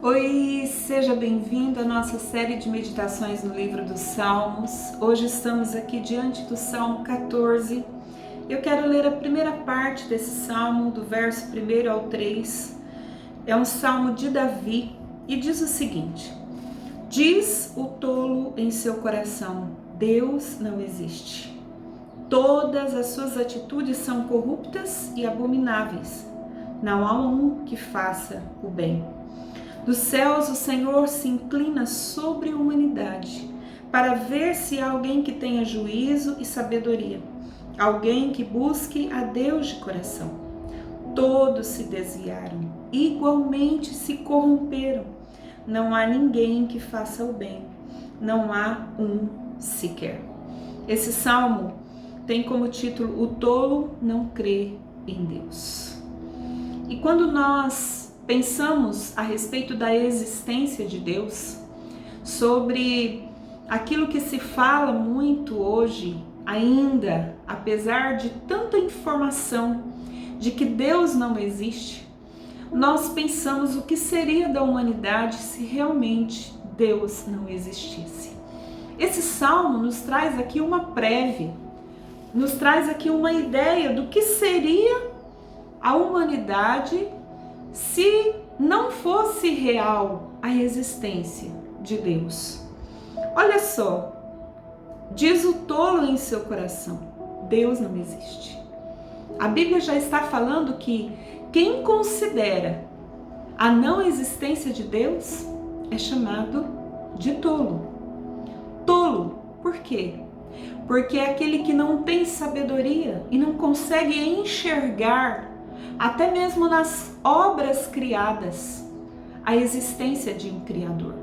Oi, seja bem-vindo à nossa série de meditações no livro dos Salmos. Hoje estamos aqui diante do Salmo 14. Eu quero ler a primeira parte desse salmo, do verso 1 ao 3. É um salmo de Davi e diz o seguinte: diz o tolo em seu coração, Deus não existe. Todas as suas atitudes são corruptas e abomináveis. Não há um que faça o bem. Dos céus o Senhor se inclina sobre a humanidade, para ver se há alguém que tenha juízo e sabedoria, alguém que busque a Deus de coração. Todos se desviaram, igualmente se corromperam. Não há ninguém que faça o bem, não há um sequer. Esse salmo tem como título: O tolo não crê em Deus. E quando nós pensamos a respeito da existência de Deus, sobre aquilo que se fala muito hoje, ainda, apesar de tanta informação de que Deus não existe, nós pensamos o que seria da humanidade se realmente Deus não existisse. Esse salmo nos traz aqui uma prévia, nos traz aqui uma ideia do que seria a humanidade se não fosse real a existência de Deus. Olha só, diz o tolo em seu coração, Deus não existe. A Bíblia já está falando que quem considera a não existência de Deus é chamado de tolo. Tolo, por quê? Porque é aquele que não tem sabedoria e não consegue enxergar, até mesmo nas obras criadas, a existência de um Criador.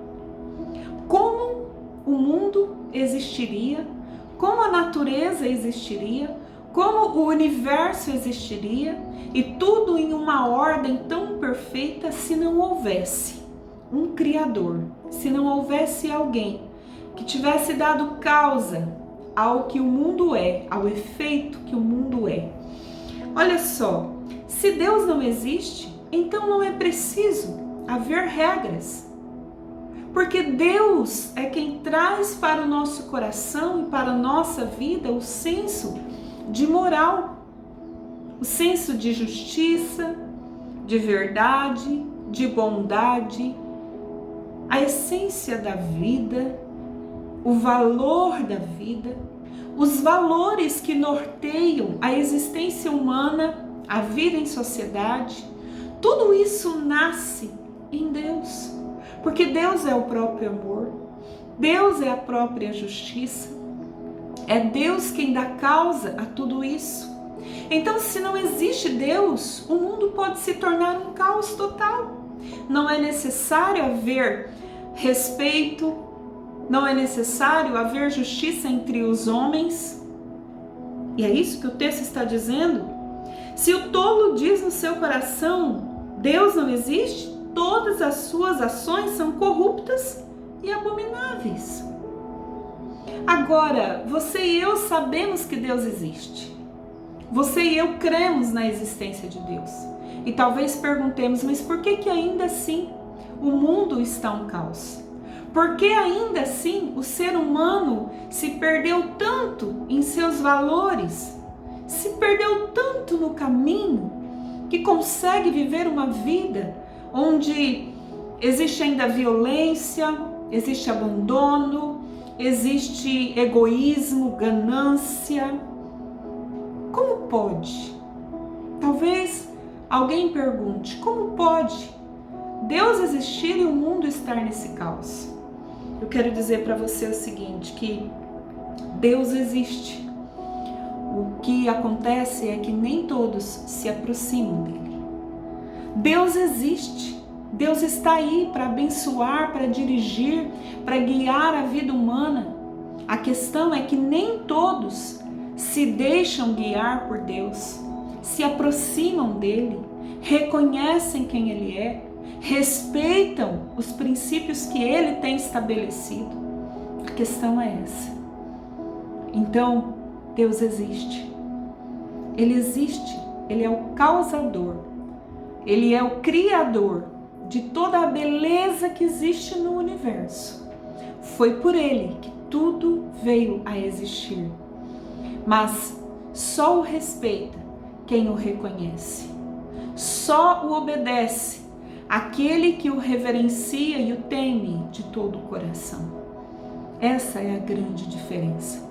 Como o mundo existiria, como a natureza existiria, como o universo existiria, e tudo em uma ordem tão perfeita, se não houvesse um Criador, se não houvesse alguém que tivesse dado causa ao que o mundo é, ao efeito que o mundo é. Olha só, se Deus não existe, então não é preciso haver regras, porque Deus é quem traz para o nosso coração e para a nossa vida o senso de moral, o senso de justiça, de verdade, de bondade, a essência da vida, o valor da vida, os valores que norteiam a existência humana, a vida em sociedade. Tudo isso nasce em Deus, porque Deus é o próprio amor, Deus é a própria justiça, é Deus quem dá causa a tudo isso. Então, se não existe Deus, o mundo pode se tornar um caos total. Não é necessário haver respeito, não é necessário haver justiça entre os homens. E é isso que o texto está dizendo. Se o tolo diz no seu coração, Deus não existe, todas as suas ações são corruptas e abomináveis. Agora, você e eu sabemos que Deus existe. Você e eu cremos na existência de Deus. E talvez perguntemos, mas por que ainda assim o mundo está um caos? Por que ainda assim o ser humano se perdeu tanto em seus valores? Se perdeu tanto no caminho, que consegue viver uma vida onde existe ainda violência, existe abandono, existe egoísmo, ganância. Como pode? Talvez alguém pergunte, como pode Deus existir e o mundo estar nesse caos? Eu quero dizer para você o seguinte, que Deus existe. O que acontece é que nem todos se aproximam dele. Deus existe. Deus está aí para abençoar, para dirigir, para guiar a vida humana. A questão é que nem todos se deixam guiar por Deus, se aproximam dele, reconhecem quem ele é, respeitam os princípios que ele tem estabelecido. A questão é essa. Então, Deus existe. Ele existe. Ele é o causador. Ele é o criador de toda a beleza que existe no universo. Foi por ele que tudo veio a existir. Mas só o respeita quem o reconhece. Só o obedece aquele que o reverencia e o teme de todo o coração. Essa é a grande diferença.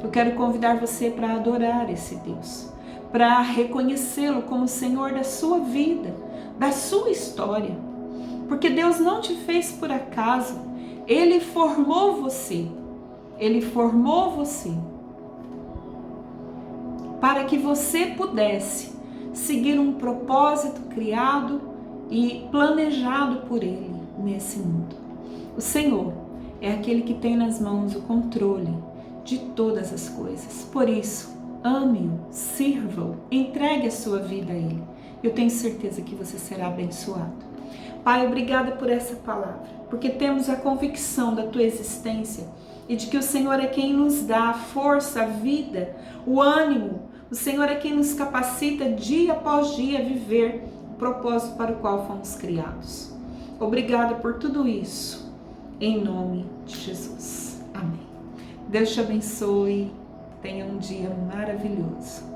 Eu quero convidar você para adorar esse Deus, para reconhecê-lo como Senhor da sua vida, da sua história. Porque Deus não te fez por acaso, Ele formou você. Ele formou você para que você pudesse seguir um propósito criado e planejado por Ele nesse mundo. O Senhor é aquele que tem nas mãos o controle de todas as coisas. Por isso, ame-o, sirva-o, entregue a sua vida a Ele. Eu tenho certeza que você será abençoado. Pai, obrigada por essa palavra, porque temos a convicção da Tua existência e de que o Senhor é quem nos dá a força, a vida, o ânimo. O Senhor é quem nos capacita dia após dia a viver o propósito para o qual fomos criados. Obrigada por tudo isso, em nome de Jesus. Amém. Deus te abençoe. Tenha um dia maravilhoso.